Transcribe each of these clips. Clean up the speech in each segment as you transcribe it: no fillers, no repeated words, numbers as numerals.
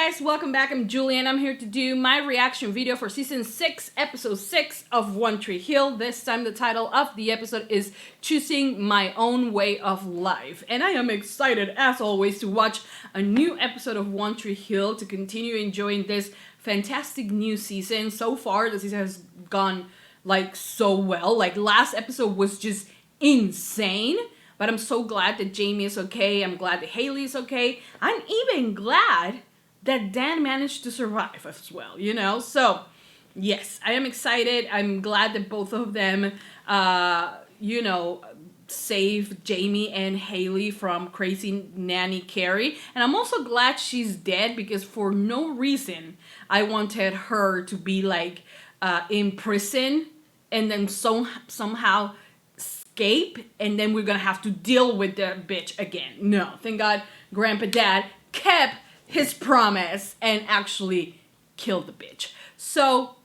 guys, welcome back. I'm Julie and I'm here to do my reaction video for season 6, episode 6 of One Tree Hill. This time the title of the episode is Choosing My Own Way of Life. And I am excited as always to watch a new episode of One Tree Hill to continue enjoying this fantastic new season. So far the season has gone like so well. Like last episode was just insane. But I'm so glad that Jamie is okay. I'm glad that Haley is okay. I'm even glad that Dan managed to survive as well, you know? So, yes, I am excited. I'm glad that both of them, saved Jamie and Haley from crazy nanny Carrie. And I'm also glad she's dead because for no reason I wanted her to be like in prison and then somehow escape and then we're gonna have to deal with the bitch again. No, thank God Grandpa Dad kept his promise and actually killed the bitch. So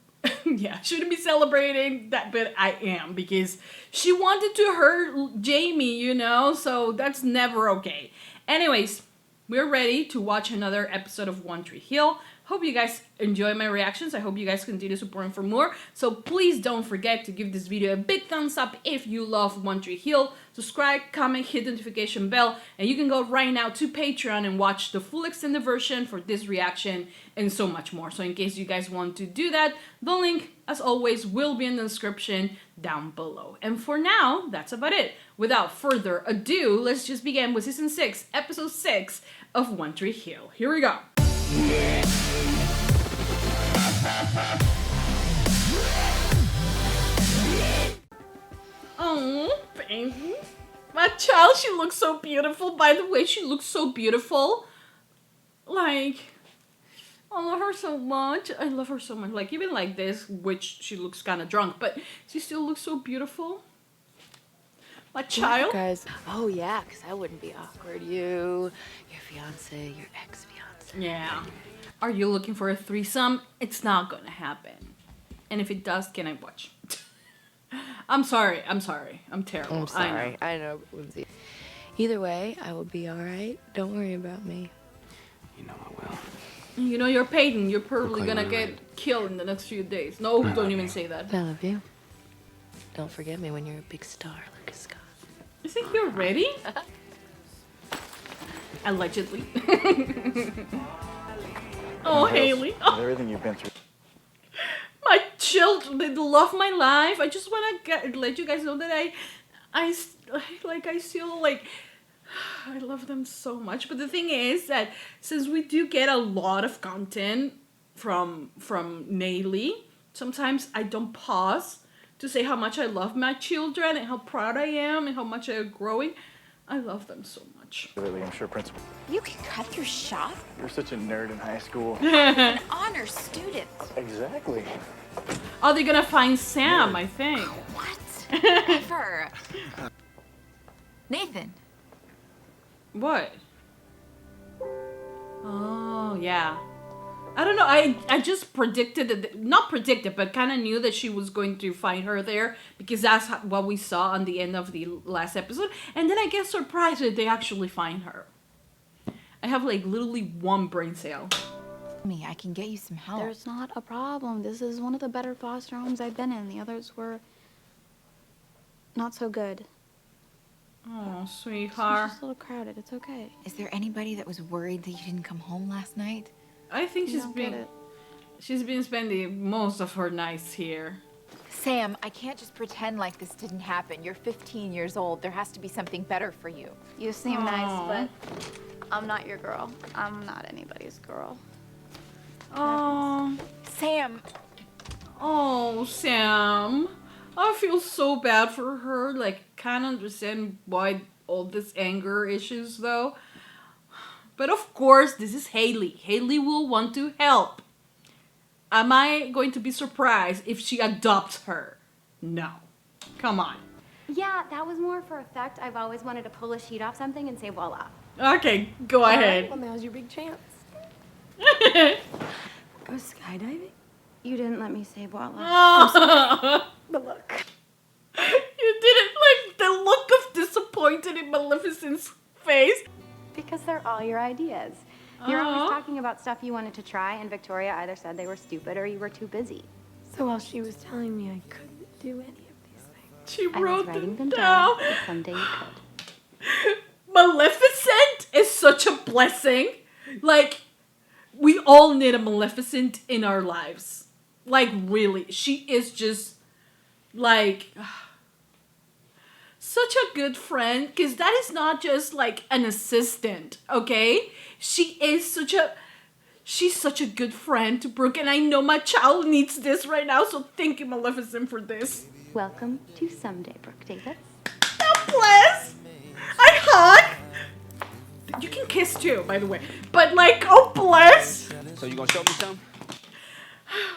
yeah, shouldn't be celebrating that, but I am because she wanted to hurt Jamie, you know, so that's never okay. Anyways, we're ready to watch another episode of One Tree Hill. Hope you guys enjoy my reactions. I hope you guys continue supporting for more. So please don't forget to give this video a big thumbs up if you love One Tree Hill. Subscribe, comment, hit the notification bell. And you can go right now to Patreon and watch the full extended version for this reaction and so much more. So in case you guys want to do that, the link, as always, will be in the description down below. And for now, that's about it. Without further ado, let's just begin with Season 6, Episode 6 of One Tree Hill. Here we go. Oh, baby. My child, she looks so beautiful. By the way, she looks so beautiful. Like, I love her so much. I love her so much. Like, even like this, which she looks kind of drunk, but she still looks so beautiful. My child. Guys. Oh, yeah, because that wouldn't be awkward. You, your fiance, your ex-fiance. Yeah. Are you looking for a threesome? It's not gonna happen. And if it does, can I watch? I'm sorry. I'm terrible. I'm sorry. I know, Lindsay. Either way, I will be all right. Don't worry about me. You know I will. You know you're Peyton. You're probably gonna get killed in the next few days. No, don't even say that. I love you. Don't forget me when you're a big star, Lucas Scott. You think you're ready? Allegedly. Oh, Haley. Oh. Everything you've been through. My children, they love my life. I just want to let you guys know that I still like, I love them so much. But the thing is that since we do get a lot of content from Nayli, sometimes I don't pause to say how much I love my children and how proud I am and how much they're growing. I love them so much. I'm sure principal. You can cut through shop? You're such a nerd in high school. An honor student. Exactly. Oh, they're gonna find Sam, I think. What? Never. Nathan. What? Oh, yeah. I don't know. I just predicted that, not predicted, but kind of knew that she was going to find her there because that's what we saw on the end of the last episode. And then I get surprised that they actually find her. I have like literally one brain cell. I can get you some help. There's not a problem. This is one of the better foster homes I've been in. The others were not so good. Oh, It's sweetheart. just a little crowded. It's okay. Is there anybody that was worried that you didn't come home last night? I think You don't get it. she's been spending most of her nights here. Sam, I can't just pretend like this didn't happen. You're 15 years old. There has to be something better for you. You seem Aw. nice, but I'm not your girl. I'm not anybody's girl. Oh, Sam! oh, Sam. I feel so bad for her. Like, can't understand why all this anger issues, though. But of course, this is Haley. Haley will want to help. Am I going to be surprised if she adopts her? No. Come on. Yeah, that was more for effect. I've always wanted to pull a sheet off something and say voila. Okay, go ahead. Well, now's your big chance. Go skydiving? You didn't let me say voila. Oh. But look. You didn't like the look of disappointed in Maleficent's face. Because they're all your ideas. You're always talking about stuff you wanted to try, and Victoria either said they were stupid or you were too busy. So while she was telling me I couldn't do any of these things, She I was wrote writing them them down. down, so someday you could. Maleficent is such a blessing. Like, we all need a Maleficent in our lives. Like, really. She is just, like, such a good friend. Because that is not just, like, an assistant, okay? She's such a good friend to Brooke. And I know my child needs this right now. So thank you, Maleficent, for this. Welcome to Someday, Brooke Davis. God bless. I hug. You can kiss too, by the way. But like, oh bless. So you gonna show me some?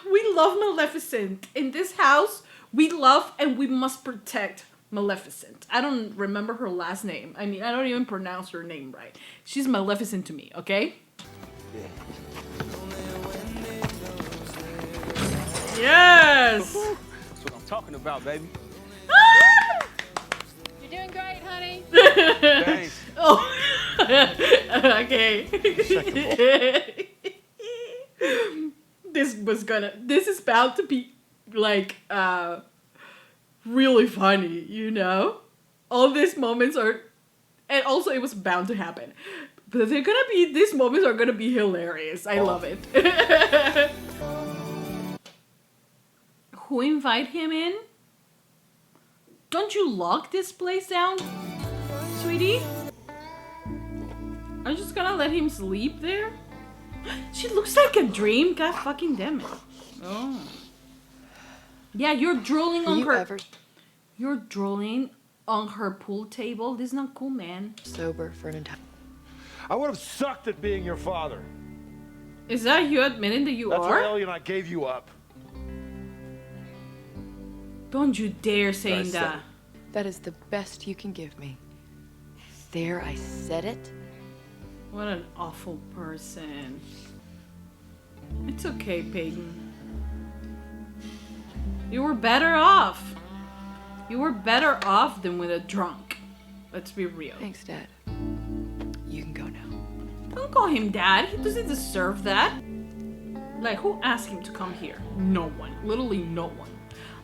We love Maleficent. In this house, we love and we must protect Maleficent. I don't remember her last name. I mean, I don't even pronounce her name right. She's Maleficent to me, okay? Yes. That's what I'm talking about, baby. You're doing great, honey. Thanks. Oh. Okay. This is bound to be like really funny, you know? All these moments are, and also it was bound to happen. But these moments are gonna be hilarious. I love it. Who invite him in? Don't you lock this place down, sweetie? I'm just gonna let him sleep there? She looks like a dream. God fucking damn it. Oh. Yeah, you're drooling on her. You're drooling on her pool table. This is not cool, man. sober for an entire... I would have sucked at being your father. Is that you admitting that you That's why are? Ellie and I gave you up. Don't you dare saying that. That is the best you can give me. There, I said it. What an awful person. It's okay, Peyton. You were better off. You were better off than with a drunk. Let's be real. Thanks, Dad. You can go now. Don't call him dad. He doesn't deserve that. Like, who asked him to come here? No one. Literally no one.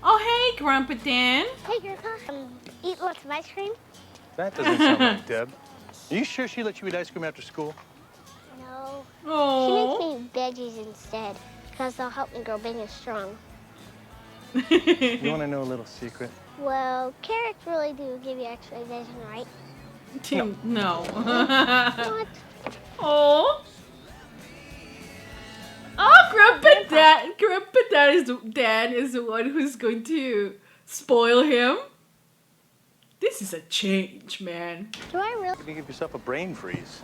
Oh, hey, Grandpa Dan. Hey, Grandpa. Eat lots of ice cream? That doesn't sound like Deb. Are you sure she let you eat ice cream after school? No. Oh. She makes me veggies instead, because they'll help me grow big and strong. You want to know a little secret? Well, carrots really do give you X-ray vision, right? Tim, no. What? Oh. Oh, Grandpa Dan is the one who's going to spoil him. This is a change, man. Do I really? You can give yourself a brain freeze.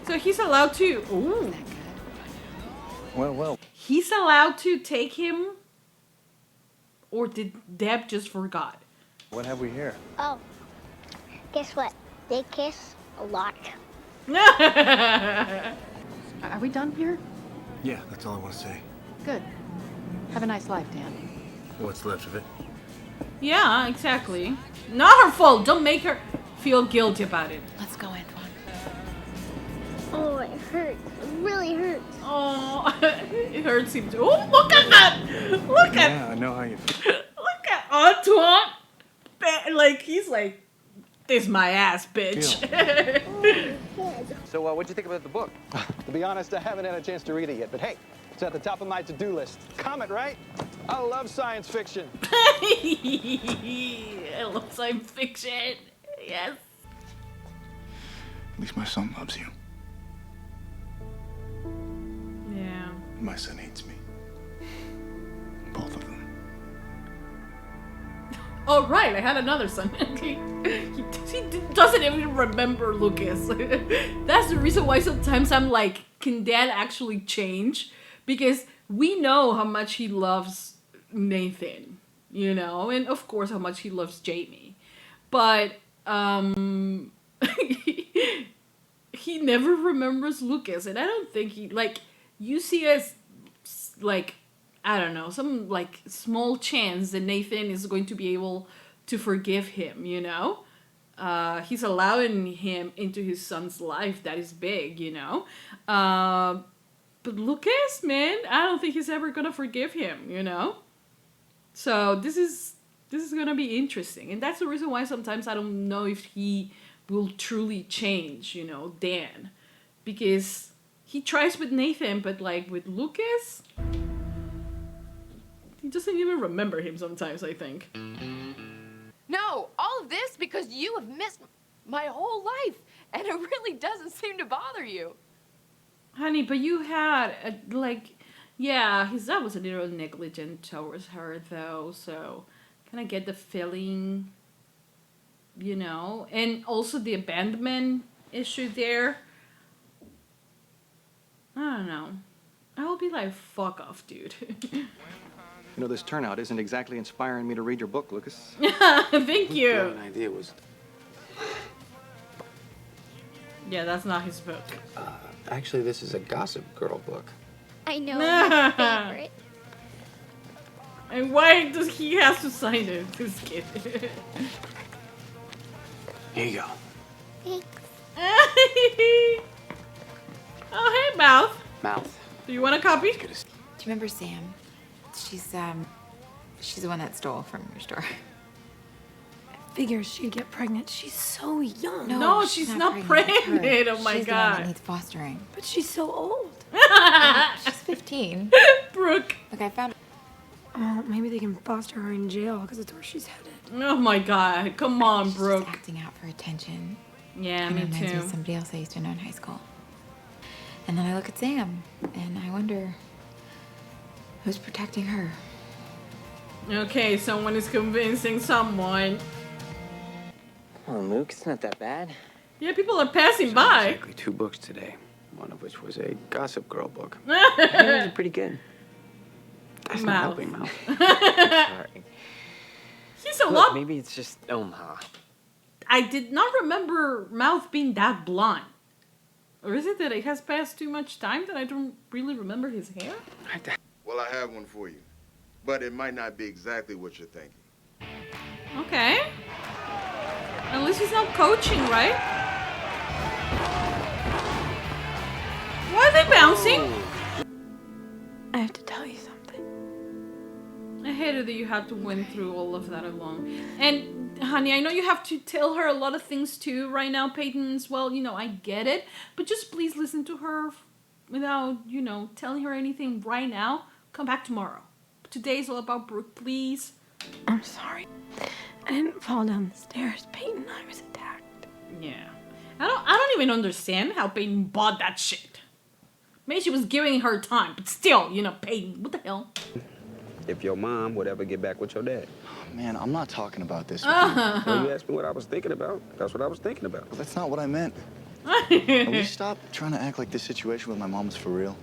So he's allowed to. Ooh. Well. He's allowed to take him. Or did Deb just forgot? What have we here? Oh, guess what? They kiss a lot. Are we done here? Yeah, that's all I want to say. Good. Have a nice life, Dan. What's left of it? Yeah, exactly. Not her fault. Don't make her feel guilty about it. Let's go, Antoine. Oh, it hurts. It really hurts. Oh, it hurts him too. Oh, look at that! Look at. Yeah, I know how you feel. Look at Antoine. Like he's like, this my ass, bitch. So, what'd you think about the book? To be honest, I haven't had a chance to read it yet, but hey, it's at the top of my to-do list. Comet, right? I love science fiction. I love science fiction. Yes. At least my son loves you. Yeah. My son hates me. Both of them. Oh, right, I had another son. he doesn't even remember Lucas. That's the reason why sometimes I'm like, can Dad actually change? Because we know how much he loves Nathan, you know, and of course how much he loves Jamie. But he never remembers Lucas, and I don't think he, like, you see as, like, I don't know, some, like, small chance that Nathan is going to be able to forgive him, you know? he's allowing him into his son's life. That is big, you know. But Lucas, man, I don't think he's ever gonna forgive him, you know. So this is gonna be interesting, and that's the reason why sometimes I don't know if he will truly change, you know, Dan, because he tries with Nathan, but like with Lucas, he doesn't even remember him sometimes, I think. No, all of this because you have missed my whole life, and it really doesn't seem to bother you. Honey, but you had, yeah, his dad was a little negligent towards her, though, so kind of get the feeling, you know, and also the abandonment issue there. I don't know. I will be like, fuck off, dude. You know, this turnout isn't exactly inspiring me to read your book, Lucas. Thank you. An idea was... Yeah, that's not his book. Actually, this is a Gossip Girl book. I know, my favorite. And why does he have to sign it, this kid? Here you go. Thanks. Oh, hey, Mouth. Mouth. Do you want a copy? Do you remember Sam? She's the one that stole from your store. Figures she'd get pregnant. She's so young. No, she's not pregnant. It's her. Oh my She's God. the one that needs fostering. But she's so old. She's 15. Brooke. Look, I found. Oh, maybe they can foster her in jail because it's where she's headed. Oh my God. Come on, She's Brooke. just acting out for attention. Yeah, Kinda me reminds me too. of somebody else I used to know in high school. And then I look at Sam, and I wonder who's protecting her. Okay, someone is convincing someone. Oh, Luke, it's not that bad. Yeah, people are passing by. Exactly 2 books today, one of which was a Gossip Girl book. They're pretty good. That's Mouth. not helping, Mouth. Sorry. He's a Look, lot. maybe it's just Omaha. I did not remember Mouth being that blonde. Or is it that it has passed too much time that I don't really remember his hair? Well, I have one for you, but it might not be exactly what you're thinking. Okay. At least he's not coaching, right? Why are they bouncing? I have to tell you something. I hated that you had to went through all of that alone. And, honey, I know you have to tell her a lot of things too right now, Peyton, as well. You know, I get it. But just please listen to her without, you know, telling her anything right now. Come back tomorrow. Today's all about Brooke, please. I'm sorry. I didn't fall down the stairs, Peyton. I was attacked. Yeah. I don't even understand how Peyton bought that shit. Maybe she was giving her time, but still, you know, Peyton, what the hell? If your mom would ever get back with your dad. Man, I'm not talking about this. Well, you asked me what I was thinking about. That's what I was thinking about. Well, that's not what I meant. Can we stop trying to act like this situation with my mom is for real?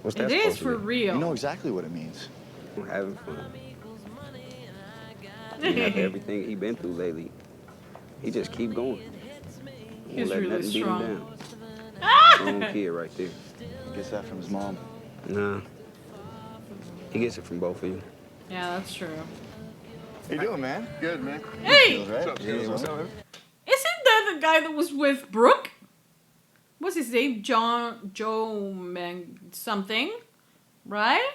What's that It is supposed to for mean? real. You know exactly what it means. I'm having fun. After everything he been through lately, he just keep going. He's Won't let really nothing beat him strong. down. Strong kid right there. He gets that from his mom. Nah. He gets it from both of you. Yeah, that's true. How you doing, man? Good, man. Hey! Feels right. What's up? Isn't that the guy that was with Brooke? What's his name? Joe Man something, right?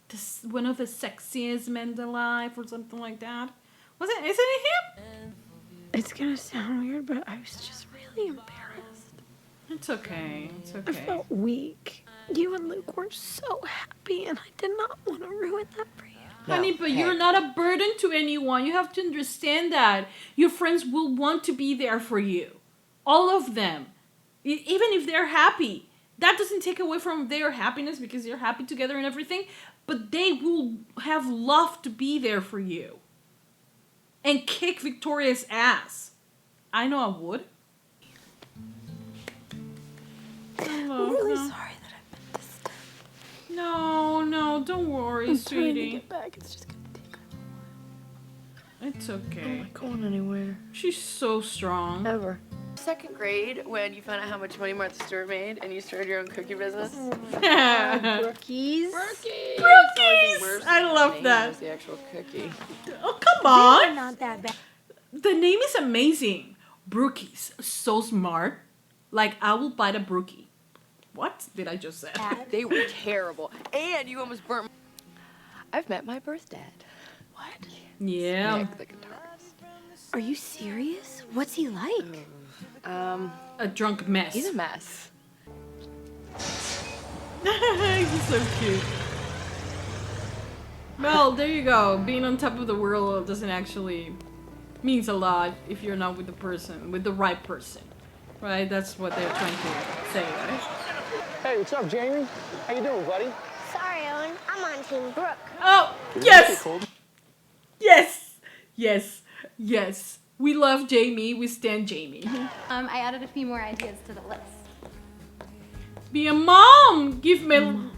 This one of the sexiest men alive or something like that. Isn't it him? It's gonna sound weird, but I was just really embarrassed. It's okay. It's I okay. felt weak. You and Luke were so happy, and I did not want to ruin that for you. Honey, but you're not a burden to anyone. You have to understand that. Your friends will want to be there for you. All of them. Even if they're happy. That doesn't take away from their happiness because you're happy together and everything. But they will have love to be there for you. And kick Victoria's ass. I know I would. I'm really sorry that I've been distant. No, don't worry, I'm sweetie. trying to get back. It's just gonna take a It's okay. I'm not going anywhere. She's so strong. Ever. Second grade, when you found out how much money Martha Stewart made and you started your own cookie business. Brookies. Brookies! I love that. The actual cookie. Oh, come on. Not that bad. The name is amazing. Brookie's so smart. Like, I will buy the Brookie. What did I just say? They were terrible. And you almost burnt. I've met my birth dad. What? Yeah. Nick, the guitarist. Are you serious? What's he like? A drunk mess. He's a mess. He's so cute. Well, there you go. Being on top of the world doesn't actually means a lot if you're not with the person, with the right person, right? That's what they're trying to say, right? Hey, what's up, Jamie? How you doing, buddy? Sorry, Owen. I'm on Team Brooke. Oh, yes! Yes! Yes! Yes! We love Jamie. We stand Jamie. I added a few more ideas to the list. Be a mom! Give Millie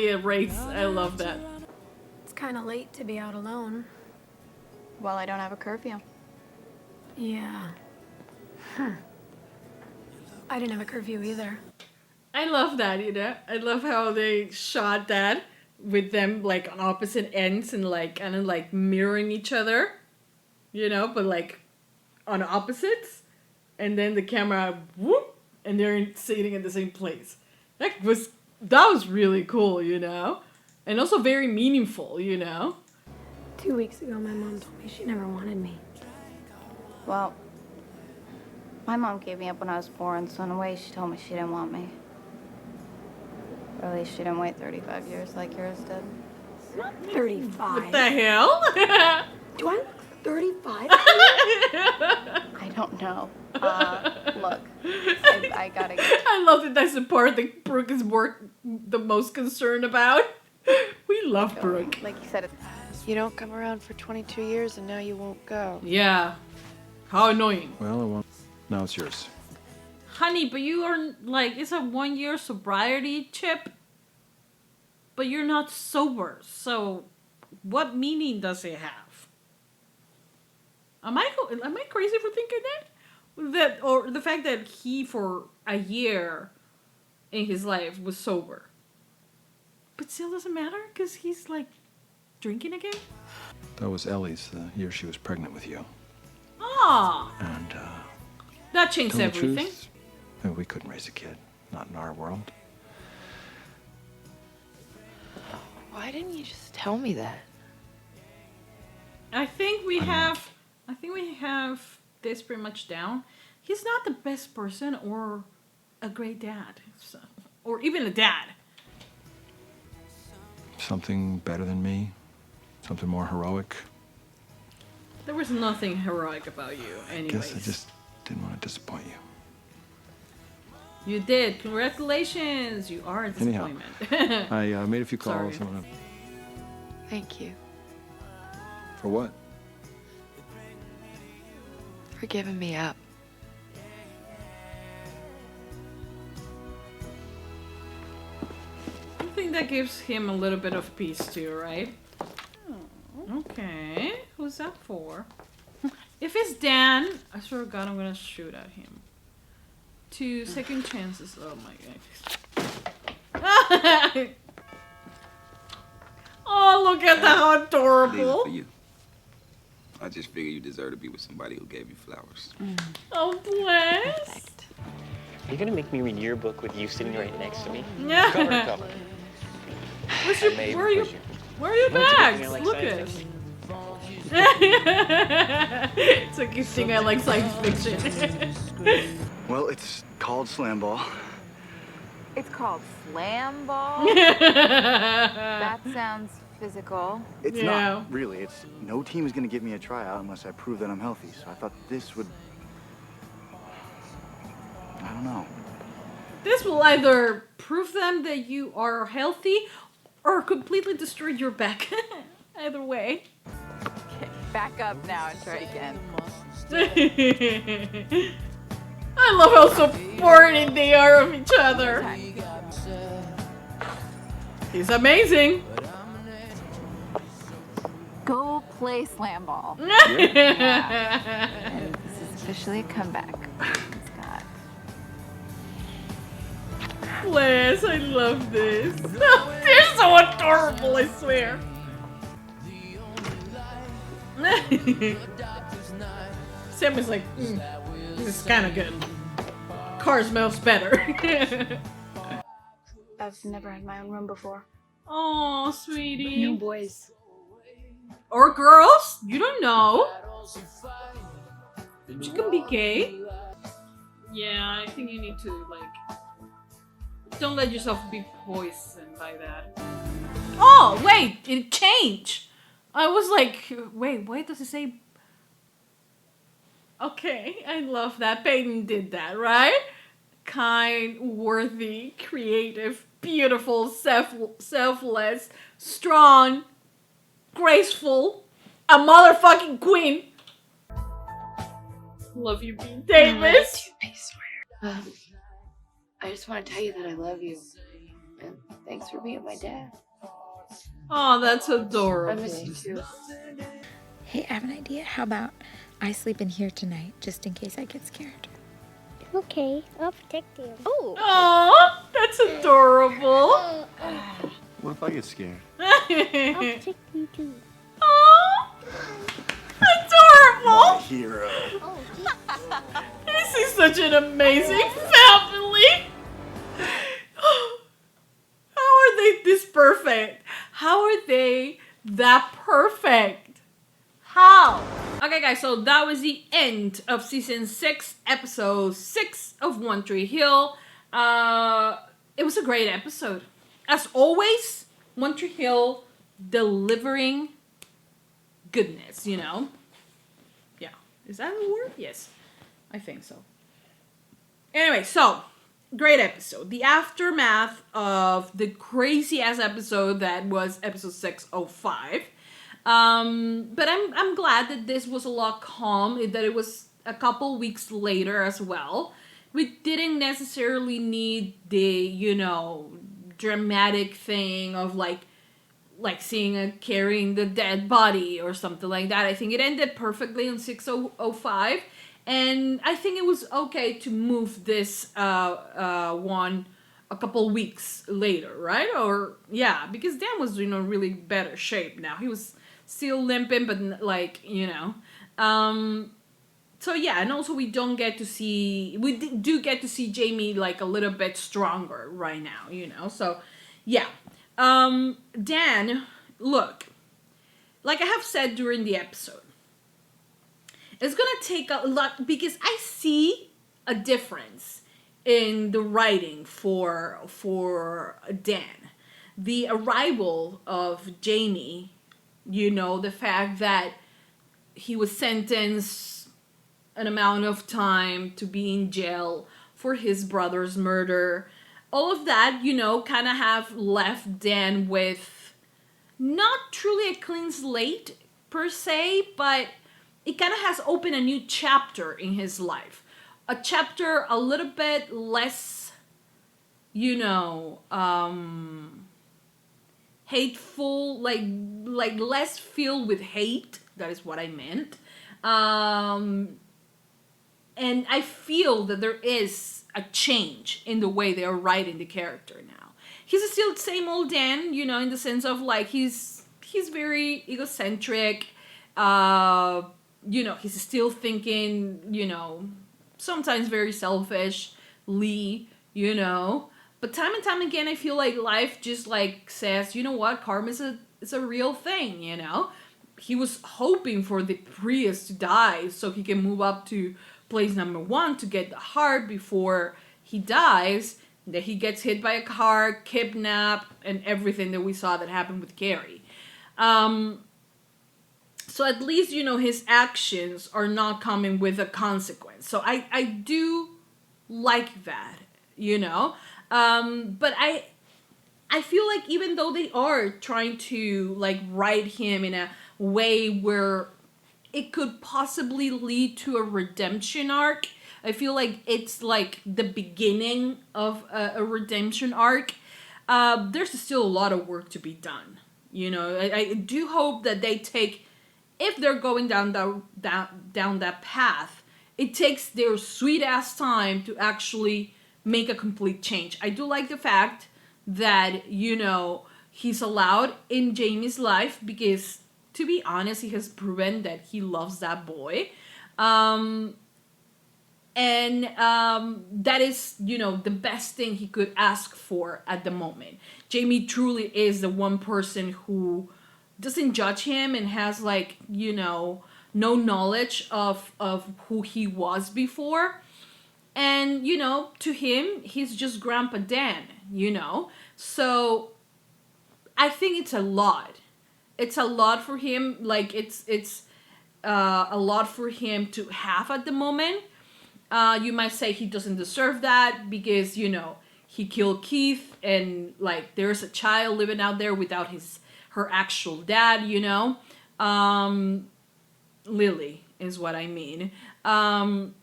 a raise. I love that. It's kind of late to be out alone. Well, I don't have a curfew. Yeah. I didn't have a curfew either. I love that, you know? I love how they shot that with them like on opposite ends and like kind of like mirroring each other, you know, but like on opposites. And then the camera whoop, and they're sitting in the same place. That was really cool, you know? And also very meaningful, you know? 2 weeks ago, my mom told me she never wanted me. Well, my mom gave me up when I was 4, and so in a way she told me she didn't want me. Or at least she didn't wait 35 years like yours did. Not 35. What the hell? Do I look 35? I don't know. Look, I gotta get... I love that that's the part that Brooke is the most concerned about. We love Brooke. Like you said, You don't come around for 22 years and now you won't go. Yeah. How annoying. Well, it won't. Now it's yours. Honey, but you are like, it's a 1-year sobriety chip. But you're not sober. So what meaning does it have? Am I crazy for thinking that? Or the fact that he for a year in his life was sober. But still doesn't matter because he's like drinking again? That was Ellie's the year she was pregnant with you. Ah, And, that changed tell the everything. truth, we couldn't raise a kid. Not in our world. Why didn't you just tell me that? I think we have this pretty much down. He's not the best person or a great dad, so, or even a dad. Something better than me? Something more heroic? There was nothing heroic about you, anyways. Guess I just didn't want to disappoint you. You did. Congratulations. You are a disappointment. Anyhow, I made a few calls. Sorry. Thank you For what? for giving me up. I think that gives him a little bit of peace too, right? Okay. Who's that for? If it's Dan, I swear to God, I'm gonna shoot at him. 2 second chances. Oh my God. Oh, look at that. How adorable. For you. I just figured you deserve to be with somebody who gave you flowers. Oh, bless. Are you gonna make me read your book with you sitting right next to me? Yeah. Cover to cover. Where are your bags? I like Look science at It's a good thing I like science fiction. Well, it's called Slam Ball. It's called slam ball. That sounds physical. It's Yeah. not, really. It's no team is going to give me a tryout unless I prove that I'm healthy. So I thought this would... I don't know. This will either prove them that you are healthy or completely destroy your back. Either way. Okay, back up now and try again. I love how supporting they are of each other. He's amazing. Go play slam ball. Yeah. And this is officially a comeback. Scott. Bless, I love this. They're so adorable, I swear. Sam is like, this is kind of good. Car smells better. I've never had my own room before. Oh, sweetie. No boys. Or girls. You don't know. She can be gay. Yeah, I think you need to, like, don't let yourself be poisoned by that. Oh, wait, it changed. I was like, wait, why does it say? Okay, I love that. Peyton did that, right? Kind, worthy, creative, beautiful, selfless, strong, graceful, a motherfucking queen. Love you, Pete Davis. I just want to tell you that I love you. And thanks for being my dad. Oh, that's adorable. I miss you too. Hey, I have an idea. How about I sleep in here tonight, just in case I get scared? Okay, I'll protect you. Oh. Oh, that's adorable. What if I get scared? I'll protect you too. Oh, adorable. Hero. This is such an amazing family. How are they this perfect? How are they that perfect? How? Okay, guys, so that was the end of season 6, episode 6 of One Tree Hill. It was a great episode. As always, One Tree Hill delivering goodness, you know? Yeah. Is that a word? Yes. I think so. Anyway, so great episode. The aftermath of the crazy ass episode that was episode 605. But I'm glad that this was a lot calm, that it was a couple weeks later as well. We didn't necessarily need the, you know, dramatic thing of like seeing a carrying the dead body or something like that. I think it ended perfectly on 605. And I think it was okay to move this one a couple weeks later, right? Or, yeah, because Dan was in a really better shape now. He was still limping, but, like, you know. So, yeah, and also we do get to see Jamie, like, a little bit stronger right now, you know. So, yeah. Dan, look, like I have said during the episode, it's gonna take a lot, because I see a difference in the writing for Dan. The arrival of Jamie, you know, the fact that he was sentenced an amount of time to be in jail for his brother's murder, all of that, you know, kind of have left Dan with not truly a clean slate per se, but it kind of has opened a new chapter in his life. A chapter a little bit less, you know, hateful, like less filled with hate. That is what I meant. And I feel that there is a change in the way they are writing the character now. He's still the same old Dan, you know, in the sense of like he's very egocentric. You know, he's still thinking, you know, sometimes very selfishly, you know. But time and time again, I feel like life just like says, you know what, karma is a real thing, you know. He was hoping for the Prius to die so he can move up to place number 1 to get the heart before he dies. That he gets hit by a car, kidnapped, and everything that we saw that happened with Carrie. So at least, you know, his actions are not coming with a consequence. So I do like that, you know. But I feel like even though they are trying to like write him in a way where it could possibly lead to a redemption arc, I feel like it's like the beginning of a redemption arc. There's still a lot of work to be done. You know, I do hope that they take, if they're going down that path, it takes their sweet ass time to actually make a complete change. I do like the fact that, you know, he's allowed in Jamie's life because, to be honest, he has proven that he loves that boy. And that is, the best thing he could ask for at the moment. Jamie truly is the one person who doesn't judge him and has like, no knowledge of who he was before. And, to him, he's just Grandpa Dan, So I think it's a lot. It's a lot for him. Like, it's a lot for him to have at the moment. You might say he doesn't deserve that because, he killed Keith and, like, there's a child living out there without her actual dad, Lily is what I mean. And,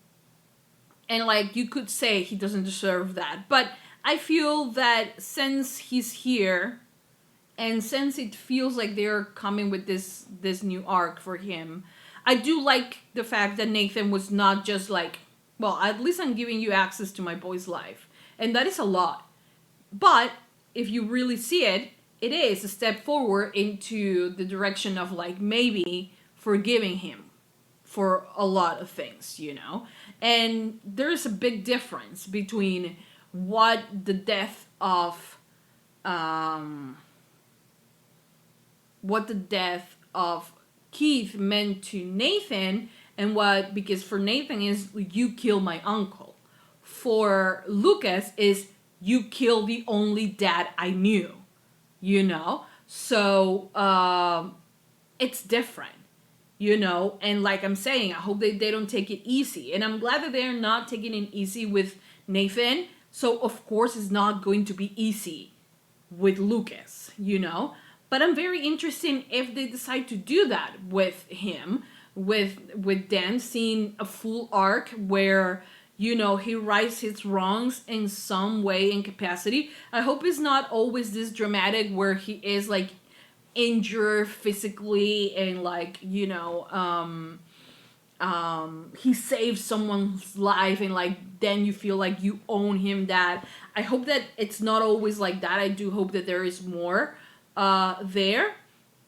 like, you could say he doesn't deserve that. But I feel that since he's here and since it feels like they're coming with this new arc for him, I do like the fact that Nathan was not just like, well, at least I'm giving you access to my boy's life. And that is a lot. But if you really see it, it is a step forward into the direction of like maybe forgiving him for a lot of things, And there's a big difference between what the death of Keith meant to Nathan and because for Nathan is you kill my uncle. For Lucas is you kill the only dad I knew, So it's different, And like I'm saying, I hope they don't take it easy. And I'm glad that they're not taking it easy with Nathan. So of course it's not going to be easy with Lucas, But I'm very interested if they decide to do that with him, with Dan, seeing a full arc where, he rights his wrongs in some way and capacity. I hope it's not always this dramatic where he is like injured physically and like, he saves someone's life and like then you feel like you own him that. I hope that it's not always like that. I do hope that there is more there.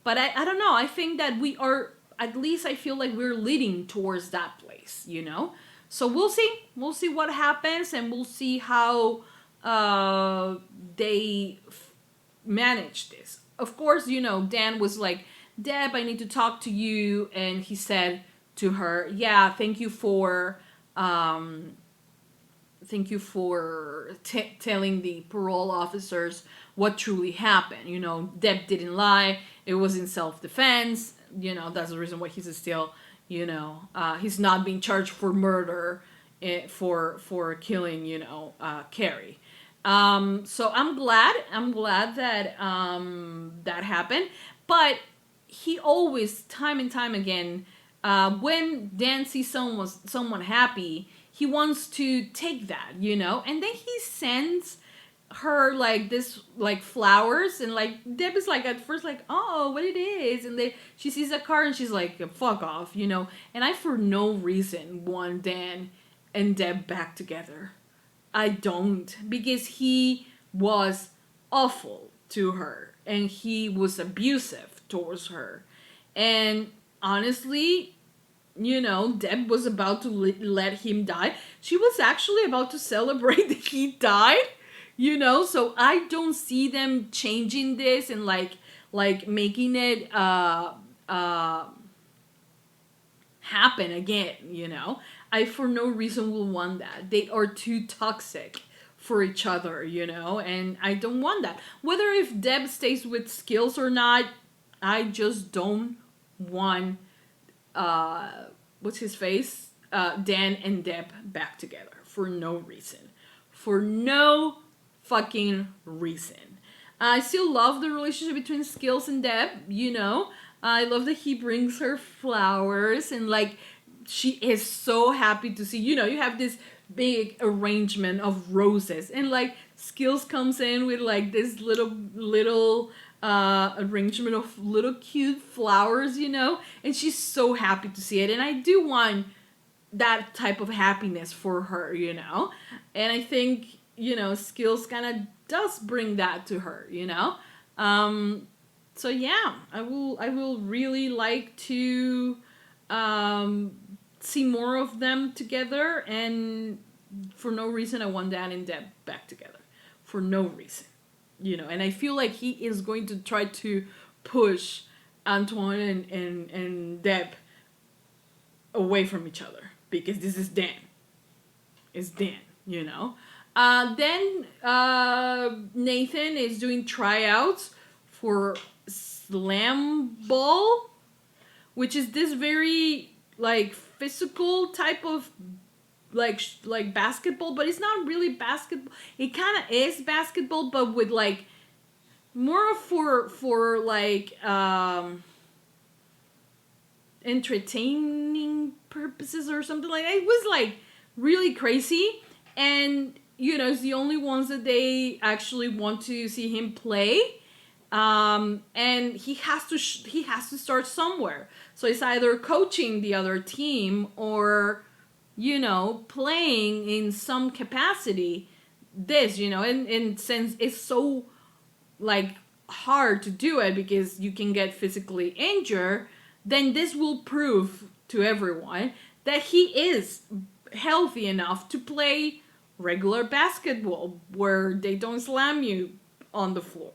But I don't know. I think that we are, at least I feel like we're leading towards that place, So we'll see. We'll see what happens and we'll see how they manage this. Of course, Dan was like, Deb, I need to talk to you. And he said to her, yeah, thank you for telling the parole officers what truly happened. Deb didn't lie. It was in self-defense. That's the reason why he's still, he's not being charged for murder, for killing, Carrie. So I'm glad that that happened. But he always, time and time again, when Dan sees someone happy, he wants to take that, and then he sends her like this like flowers and like Deb is like at first like, oh, what it is, and then she sees a car and she's like, fuck off, and I for no reason want Dan and Deb back together. I don't, because he was awful to her and he was abusive towards her, and honestly, Deb was about to let him die. She was actually about to celebrate that he died, so I don't see them changing this and like making it happen again, I for no reason will want that. They are too toxic for each other, and I don't want that. Whether if Deb stays with Skills or not, I just don't want what's his face? Dan and Deb back together for no reason. For no fucking reason. I still love the relationship between Skills and Deb, I love that he brings her flowers and like she is so happy to see, you have this big arrangement of roses and like Skills comes in with like this little arrangement of little cute flowers, and she's so happy to see it. And I do want that type of happiness for her, and I think, Skills kind of does bring that to her, so yeah, I will really like to see more of them together, and for no reason I want Dan and Deb back together. For no reason. And I feel like he is going to try to push Antoine and Deb away from each other, because this is Dan. It's Dan, Then Nathan is doing tryouts for slam ball, which is this very like physical type of like basketball, but it's not really basketball. It kind of is basketball, but with like more for like entertaining purposes or something like that. It was like really crazy, and it's the only ones that they actually want to see him play. And he has to start somewhere. So it's either coaching the other team or playing in some capacity. And since it's so like hard to do it because you can get physically injured, then this will prove to everyone that he is healthy enough to play regular basketball where they don't slam you on the floor.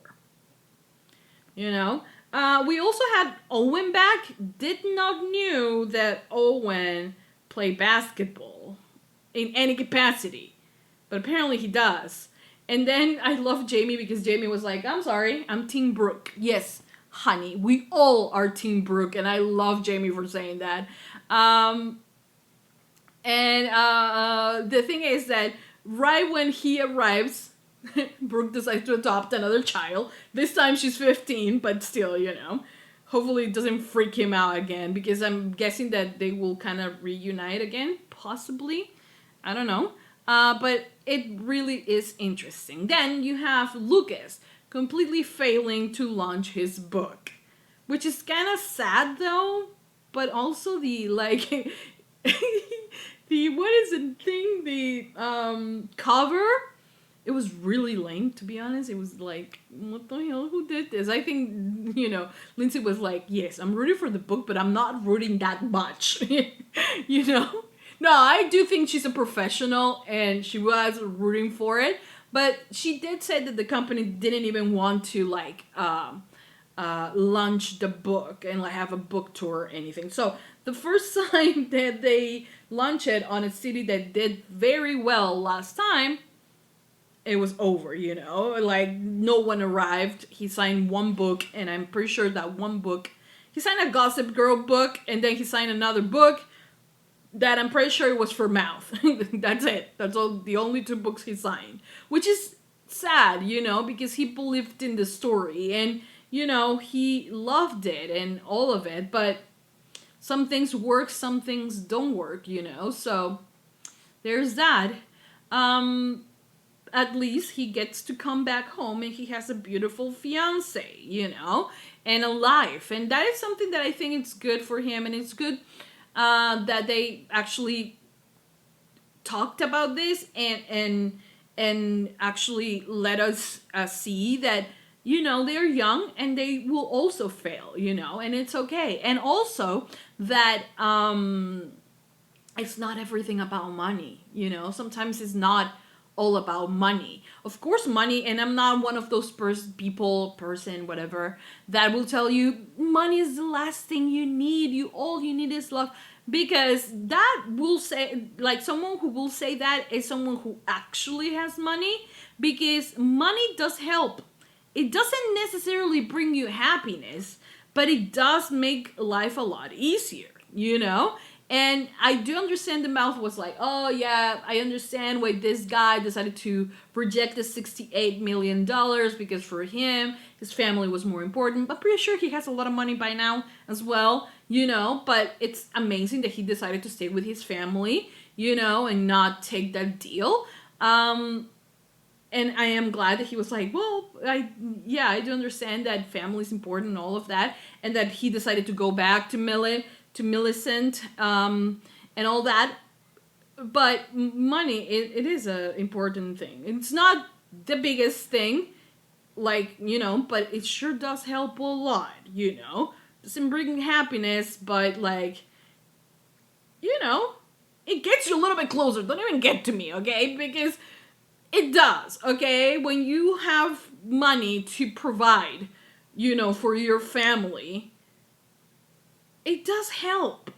We also had Owen back. Did not knew that Owen played basketball in any capacity, but apparently he does. And then I love Jamie because Jamie was like, I'm sorry, I'm Team Brooke. Yes, honey, we all are Team Brooke, and I love Jamie for saying that. The thing is that right when he arrives, Brooke decides to adopt another child. This time she's 15, but still, hopefully it doesn't freak him out again, because I'm guessing that they will kind of reunite again, possibly. I don't know. But it really is interesting. Then you have Lucas completely failing to launch his book, which is kind of sad though, but also the like the cover, it was really lame, to be honest. It was like, what the hell, who did this? I think, Lindsay was like, yes, I'm rooting for the book, but I'm not rooting that much. No, I do think she's a professional, and she was rooting for it, but she did say that the company didn't even want to like launch the book and like have a book tour or anything. So the first time that they launched it on a city that did very well last time, it was over, like no one arrived. He signed one book, and I'm pretty sure that one book, he signed a Gossip Girl book, and then he signed another book that I'm pretty sure it was for mouth. That's it. That's all, the only 2 books he signed, which is sad, because he believed in the story, and he loved it and all of it, but some things work, some things don't work, so there's that. At least he gets to come back home, and he has a beautiful fiance, and a life, and that is something that I think it's good for him, and it's good that they actually talked about this and actually let us see that they're young and they will also fail, and it's okay, and also that it's not everything about money. Sometimes it's not all about money. Of course, money, and I'm not one of those person, whatever, that will tell you money is the last thing you need. All you need is love. Because that will say, like, someone who will say that is someone who actually has money, because money does help. It doesn't necessarily bring you happiness, but it does make life a lot easier, And I do understand the mouth was like, oh yeah, I understand why this guy decided to reject the $68 million because for him, his family was more important. But pretty sure he has a lot of money by now as well, But it's amazing that he decided to stay with his family, and not take that deal. And I am glad that he was like, well, I do understand that family is important and all of that. And that he decided to go back to Millicent, and all that. But money, it is a important thing. It's not the biggest thing, like, but it sure does help a lot, Doesn't bring happiness, but like, you know, it gets you a little bit closer. Don't even get to me, okay? Because it does, okay? When you have money to provide, you know, for your family, it does help.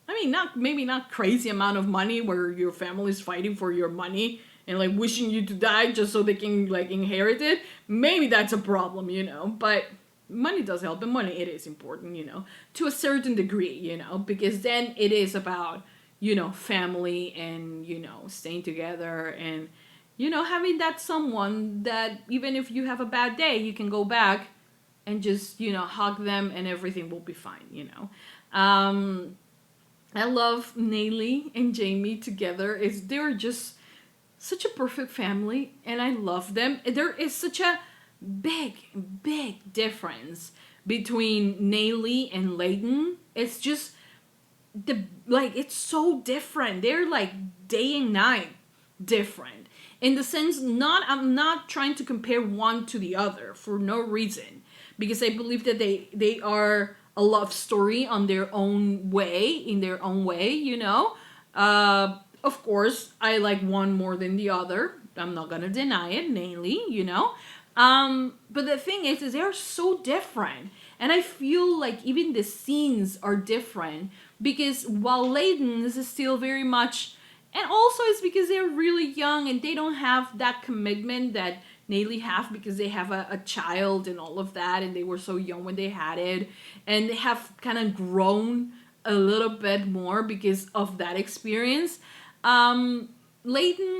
I mean, maybe not crazy amount of money where your family's fighting for your money and like wishing you to die just so they can like inherit it. Maybe that's a problem, you know, but money does help, and money, it is important, you know, to a certain degree, you know, because then it is about, you know, family and, you know, staying together and, you know, having that someone that even if you have a bad day, you can go back and just, you know, hug them and everything will be fine, you know. I love Nayli and Jamie together. They're just such a perfect family, and I love them. There is such a big difference between Nayli and Layden. It's just it's so different. They're like day and night different. In the sense, I'm not trying to compare one to the other for no reason, because I believe that they are a love story on their own way, you know. Of course, I like one more than the other. I'm not gonna deny it, Nayli, you know. But the thing is they're so different. And I feel like even the scenes are different, because while Layden is still very much, and also it's because they're really young and they don't have that commitment that Nayli have, because they have a child and all of that, and they were so young when they had it, and they have kind of grown a little bit more because of that experience. Layden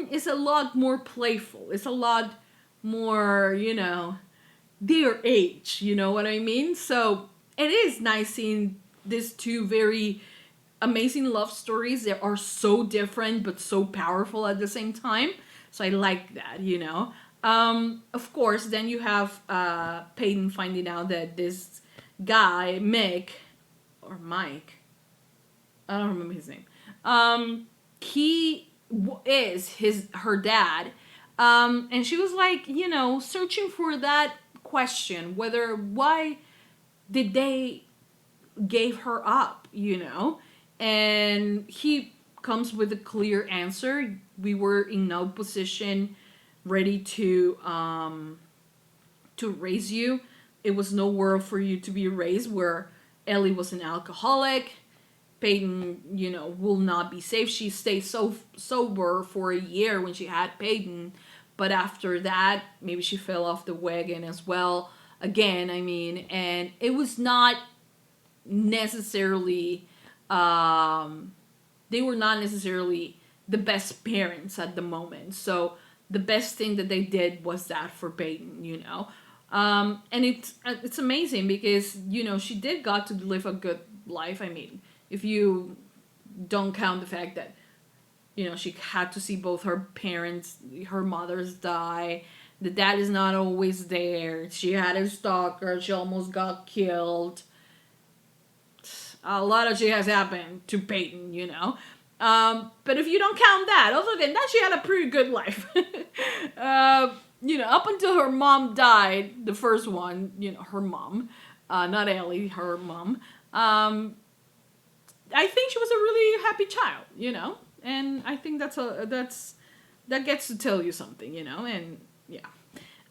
is a lot more playful. It's a lot more, you know, their age, you know what I mean? So it is nice seeing these two very amazing love stories that are so different but so powerful at the same time. So I like that, you know. Of course, then you have Peyton finding out that this guy, Mike, I don't remember his name. He is her dad. And she was like, you know, searching for that question, why did they gave her up, you know? And he comes with a clear answer. We were in no position ready to raise you. It was no world for you to be raised, where Ellie was an alcoholic. Peyton, you know, will not be safe. She stayed sober for a year when she had Peyton, but after that, maybe she fell off the wagon as well. Again, I mean, and it was not necessarily, they were not necessarily the best parents at the moment. So the best thing that they did was that for Peyton, you know. And it's amazing because, you know, she did got to live a good life. I mean, if you don't count the fact that, you know, she had to see both her parents, her mothers die. The dad is not always there. She had a stalker. She almost got killed. A lot of shit has happened to Peyton, you know. But if you don't count that, other than that, she had a pretty good life. You know, up until her mom died, the first one, you know, her mom, not Ellie, her mom. I think she was a really happy child, you know, and I think that gets to tell you something, you know, and yeah.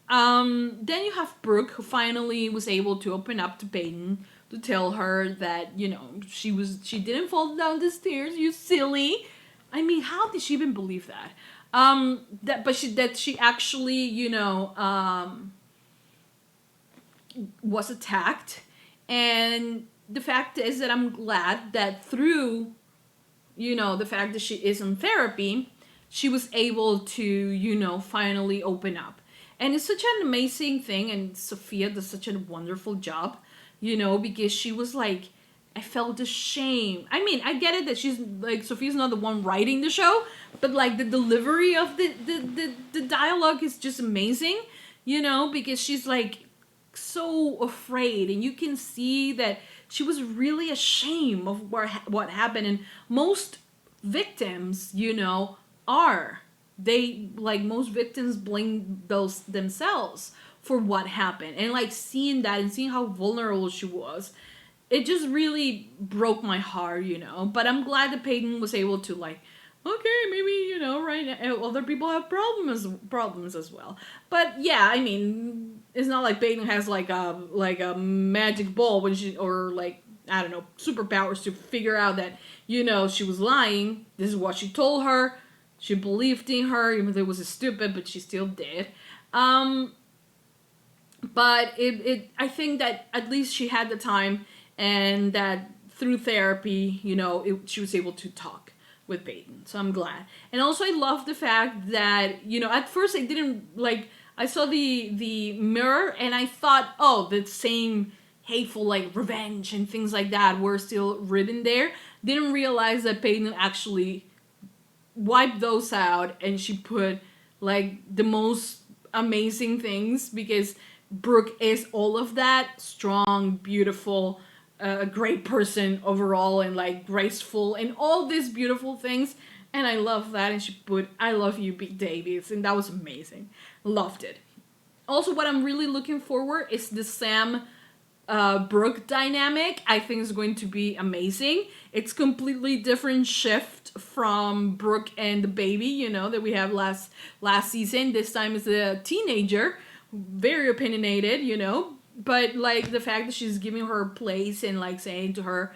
Then you have Brooke, who finally was able to open up to Peyton to tell her that, you know, she didn't fall down the stairs, you silly. I mean, how did she even believe that? That she actually, you know, was attacked. And the fact is that I'm glad that through, you know, the fact that she is in therapy, she was able to, you know, finally open up. And it's such an amazing thing, and Sophia does such a wonderful job, you know, because she was like, I felt ashamed. I mean, I get it that she's like, Sophia's not the one writing the show, but like the delivery of the dialogue is just amazing, you know, because she's like so afraid, and you can see that she was really ashamed of what happened. And most victims, you know, most victims blame themselves for what happened. And like seeing that and seeing how vulnerable she was, it just really broke my heart, you know. But I'm glad that Peyton was able to like, okay, maybe, you know, right now, other people have problems as well. But yeah, I mean, it's not like Peyton has like a magic ball when she, or like, I don't know, superpowers to figure out that, you know, she was lying. This is what she told her. She believed in her, even though it was stupid, but she still did. But I think that at least she had the time, and that through therapy, you know, she was able to talk with Peyton. So I'm glad. And also I love the fact that, you know, at first I didn't, like, I saw the mirror and I thought, oh, the same hateful, like, revenge and things like that were still written there. Didn't realize that Peyton actually wiped those out, and she put, like, the most amazing things, because Brooke is all of that. Strong, beautiful, a great person overall, and like graceful and all these beautiful things, and I love that. And she put I love you, Big Davis, and that was amazing. Loved it. Also, what I'm really looking forward is the Sam Brooke dynamic. I think is going to be amazing. It's completely different shift from Brooke and the baby, you know, that we have last season. This time is a teenager, very opinionated, you know. But, like, the fact that she's giving her a place and, like, saying to her,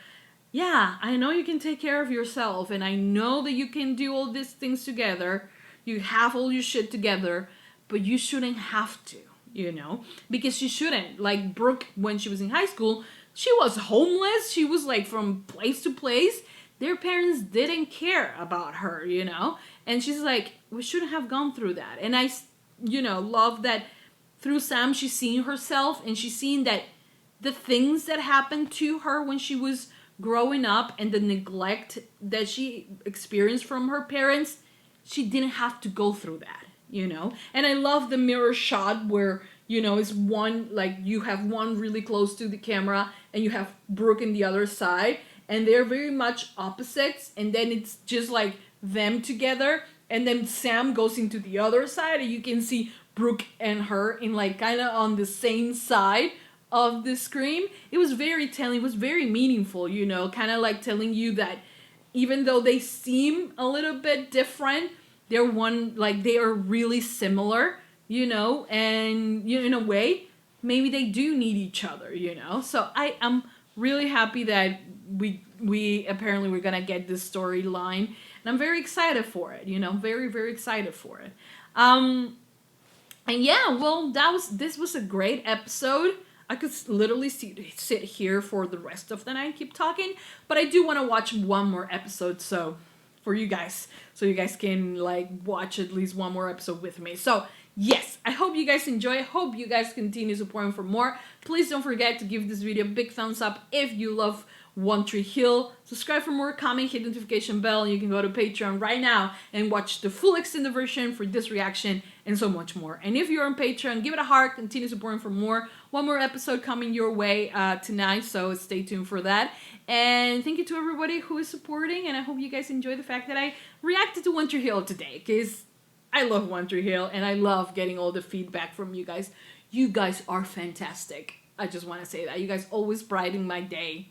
yeah, I know you can take care of yourself, and I know that you can do all these things together. You have all your shit together, but you shouldn't have to, you know? Because she shouldn't. Like, Brooke, when she was in high school, she was homeless. She was, like, from place to place. Their parents didn't care about her, you know? And she's like, we shouldn't have gone through that. And I, you know, love that through Sam, she's seeing herself, and she's seeing that the things that happened to her when she was growing up and the neglect that she experienced from her parents, she didn't have to go through that, you know? And I love the mirror shot where, you know, it's one, like, you have one really close to the camera and you have Brooke in the other side, and they're very much opposites, and then it's just like them together, and then Sam goes into the other side and you can see Brooke and her in, like, kind of on the same side of the screen. It was very telling. It was very meaningful, you know, kind of like telling you that even though they seem a little bit different, they're one, like, they are really similar, you know, and, you know, in a way, maybe they do need each other, you know. So I am really happy that we apparently we're gonna get this storyline, and I'm very excited for it, you know, very, very excited for it. And yeah, well, this was a great episode. I could literally sit here for the rest of the night and keep talking, but I do want to watch one more episode, so for you guys, so you guys can, like, watch at least one more episode with me. So yes, I hope you guys enjoy. I hope you guys continue supporting for more. Please don't forget to give this video a big thumbs up if you love One Tree Hill. Subscribe for more, comment, hit the notification bell, and you can go to Patreon right now and watch the full extended version for this reaction and so much more. And if you're on Patreon, give it a heart, continue supporting for more. One more episode coming your way tonight, so stay tuned for that. And thank you to everybody who is supporting, and I hope you guys enjoy the fact that I reacted to One Tree Hill today, because I love One Tree Hill, and I love getting all the feedback from you guys. You guys are fantastic. I just want to say that. You guys always brighten my day.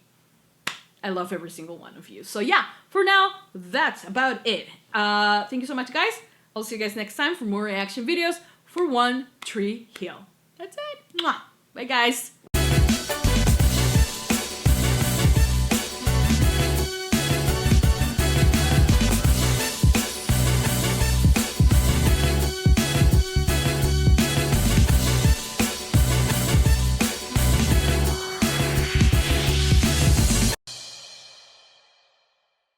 I love every single one of you. So yeah, for now, that's about it. Thank you so much, guys. I'll see you guys next time for more reaction videos for One Tree Hill. That's it. Mwah. Bye, guys.